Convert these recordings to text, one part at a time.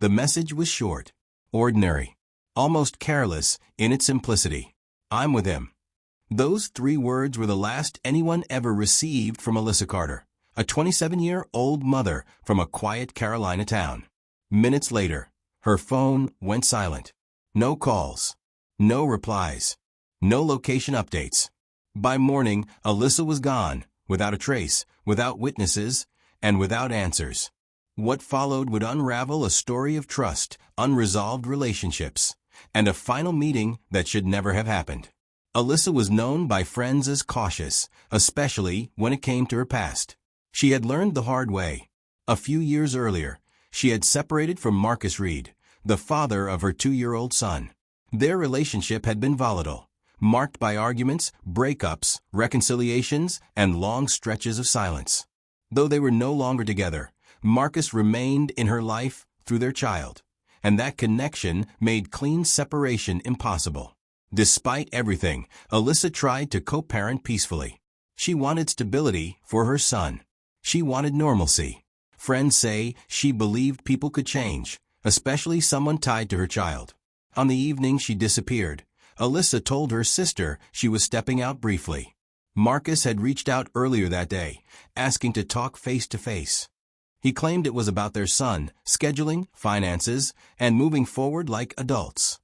The message was short, ordinary, almost careless in its simplicity. I'm with him. Those 3 words were the last anyone ever received from Alyssa Carter, a 27-year-old mother from a quiet Carolina town. Minutes later, her phone went silent. No calls, no replies, no location updates. By morning, Alyssa was gone, without a trace, without witnesses, and without answers. What followed would unravel a story of trust, unresolved relationships, and a final meeting that should never have happened. Alyssa was known by friends as cautious, especially when it came to her past. She had learned the hard way. A few years earlier, she had separated from Marcus Reed, the father of her 2-year-old son. Their relationship had been volatile, marked by arguments, breakups, reconciliations, and long stretches of silence. Though they were no longer together, Marcus remained in her life through their child, and that connection made clean separation impossible. Despite everything, Alyssa tried to co-parent peacefully. She wanted stability for her son. She wanted normalcy. Friends say she believed people could change, especially someone tied to her child. On the evening she disappeared, Alyssa told her sister she was stepping out briefly. Marcus had reached out earlier that day, asking to talk face-to-face. He claimed it was about their son, scheduling, finances, and moving forward like adults.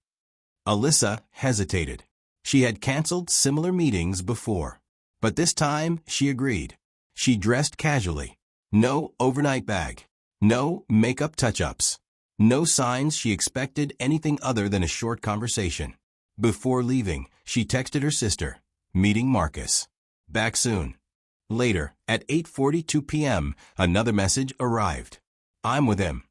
Alyssa hesitated. She had canceled similar meetings before, but this time she agreed. She dressed casually. No overnight bag. No makeup touch-ups. No signs she expected anything other than a short conversation. Before leaving, she texted her sister, "Meeting Marcus. Back soon." Later, at 8:42 p.m., another message arrived. "I'm with him."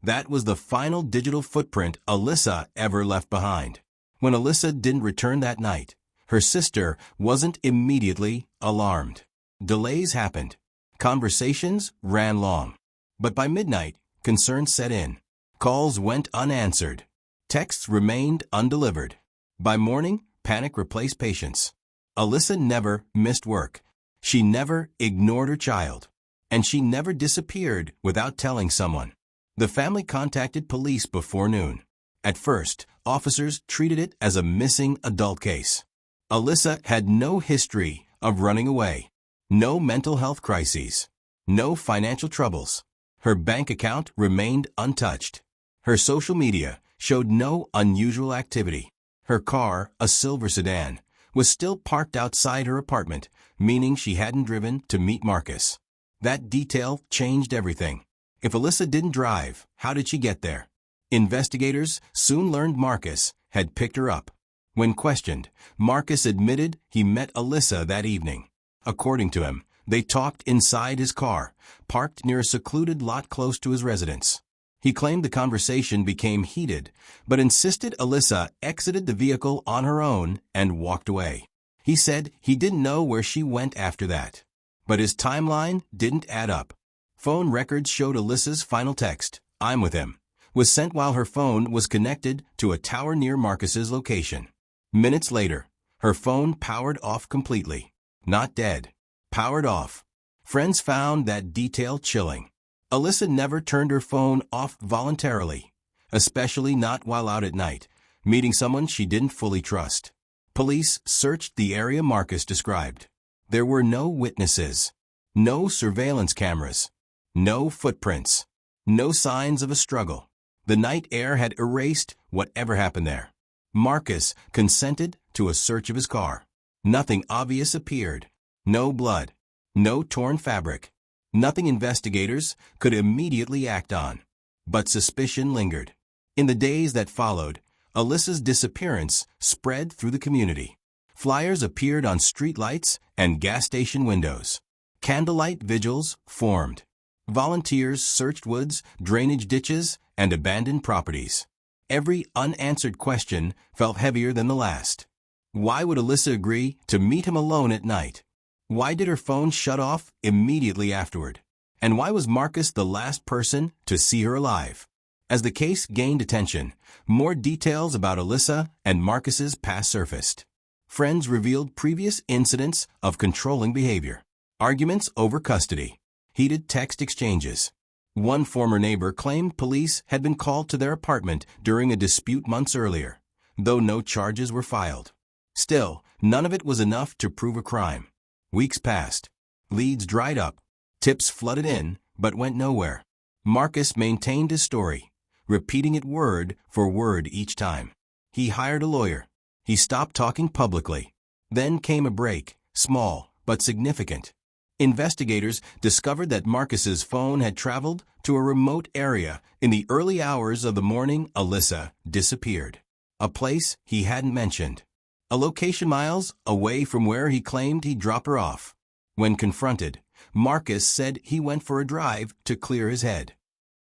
That was the final digital footprint Alyssa ever left behind. When Alyssa didn't return that night, her sister wasn't immediately alarmed. Delays happened. Conversations ran long. But by midnight, concern set in. Calls went unanswered. Texts remained undelivered. By morning, panic replaced patience. Alyssa never missed work. She never ignored her child. And she never disappeared without telling someone. The family contacted police before noon. At first, officers treated it as a missing adult case. Alyssa had no history of running away. No mental health crises. No financial troubles. Her bank account remained untouched. Her social media showed no unusual activity. Her car, a silver sedan, was still parked outside her apartment, meaning she hadn't driven to meet Marcus. That detail changed everything. If Alyssa didn't drive, how did she get there? Investigators soon learned Marcus had picked her up. When questioned, Marcus admitted he met Alyssa that evening. According to him, they talked inside his car, parked near a secluded lot close to his residence. He claimed the conversation became heated, but insisted Alyssa exited the vehicle on her own and walked away. He said he didn't know where she went after that. But his timeline didn't add up. Phone records showed Alyssa's final text, "I'm with him," was sent while her phone was connected to a tower near Marcus's location. Minutes later, her phone powered off completely. Not dead. Powered off. Friends found that detail chilling. Alyssa never turned her phone off voluntarily, especially not while out at night, meeting someone she didn't fully trust. Police searched the area Marcus described. There were no witnesses, no surveillance cameras, no footprints, no signs of a struggle. The night air had erased whatever happened there. Marcus consented to a search of his car. Nothing obvious appeared. No blood. No torn fabric. Nothing investigators could immediately act on. But suspicion lingered. In the days that followed, Alyssa's disappearance spread through the community. Flyers appeared on streetlights and gas station windows. Candlelight vigils formed. Volunteers searched woods, drainage ditches, and abandoned properties. Every unanswered question felt heavier than the last. Why would Alyssa agree to meet him alone at night? Why did her phone shut off immediately afterward? And why was Marcus the last person to see her alive? As the case gained attention, more details about Alyssa and Marcus's past surfaced. Friends revealed previous incidents of controlling behavior, arguments over custody, heated text exchanges. One former neighbor claimed police had been called to their apartment during a dispute months earlier, though no charges were filed. Still, none of it was enough to prove a crime. Weeks passed. Leads dried up. Tips flooded in, but went nowhere. Marcus maintained his story, repeating it word for word each time. He hired a lawyer. He stopped talking publicly. Then came a break, small but significant. Investigators discovered that Marcus's phone had traveled to a remote area in the early hours of the morning Alyssa disappeared. A place he hadn't mentioned. A location miles away from where he claimed he'd drop her off. When confronted, Marcus said he went for a drive to clear his head.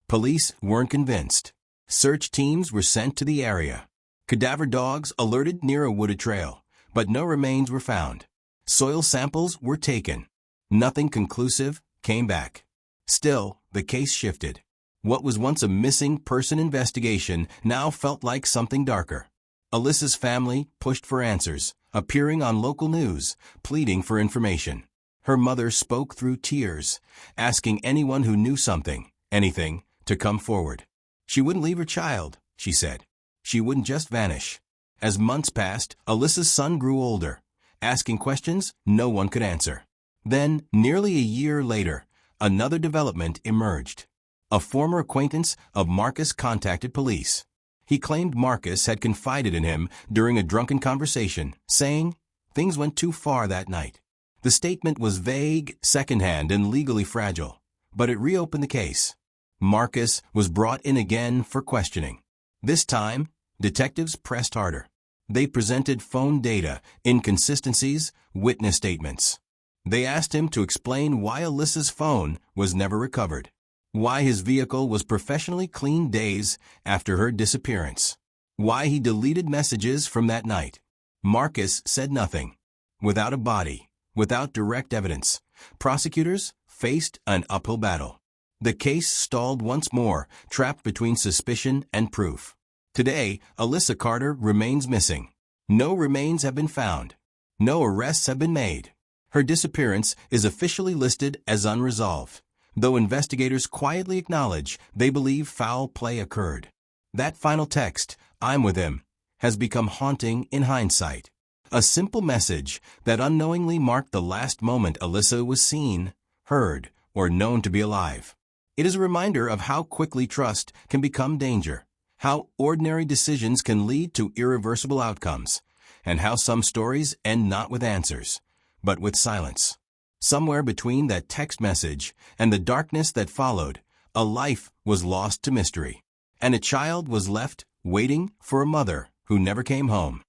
Police weren't convinced. Search teams were sent to the area. Cadaver dogs alerted near a wooded trail, but no remains were found. Soil samples were taken. Nothing conclusive came back. Still, the case shifted. What was once a missing person investigation now felt like something darker. Alyssa's family pushed for answers, appearing on local news, pleading for information. Her mother spoke through tears, asking anyone who knew something, anything, to come forward. She wouldn't leave her child, she said. She wouldn't just vanish. As months passed, Alyssa's son grew older, asking questions no one could answer. Then, nearly a year later, another development emerged. A former acquaintance of Marcus contacted police. He claimed Marcus had confided in him during a drunken conversation, saying, "Things went too far that night." The statement was vague, secondhand, and legally fragile, but it reopened the case. Marcus was brought in again for questioning. This time, detectives pressed harder. They presented phone data, inconsistencies, witness statements. They asked him to explain why Alyssa's phone was never recovered, why his vehicle was professionally cleaned days after her disappearance, why he deleted messages from that night. Marcus said nothing. Without a body, without direct evidence, prosecutors faced an uphill battle. The case stalled once more, trapped between suspicion and proof. Today, Alyssa Carter remains missing. No remains have been found. No arrests have been made. Her disappearance is officially listed as unresolved, though investigators quietly acknowledge they believe foul play occurred. That final text, "I'm with him," has become haunting in hindsight. A simple message that unknowingly marked the last moment Alyssa was seen, heard, or known to be alive. It is a reminder of how quickly trust can become danger, how ordinary decisions can lead to irreversible outcomes, and how some stories end not with answers, but with silence. Somewhere between that text message and the darkness that followed, a life was lost to mystery, and a child was left waiting for a mother who never came home.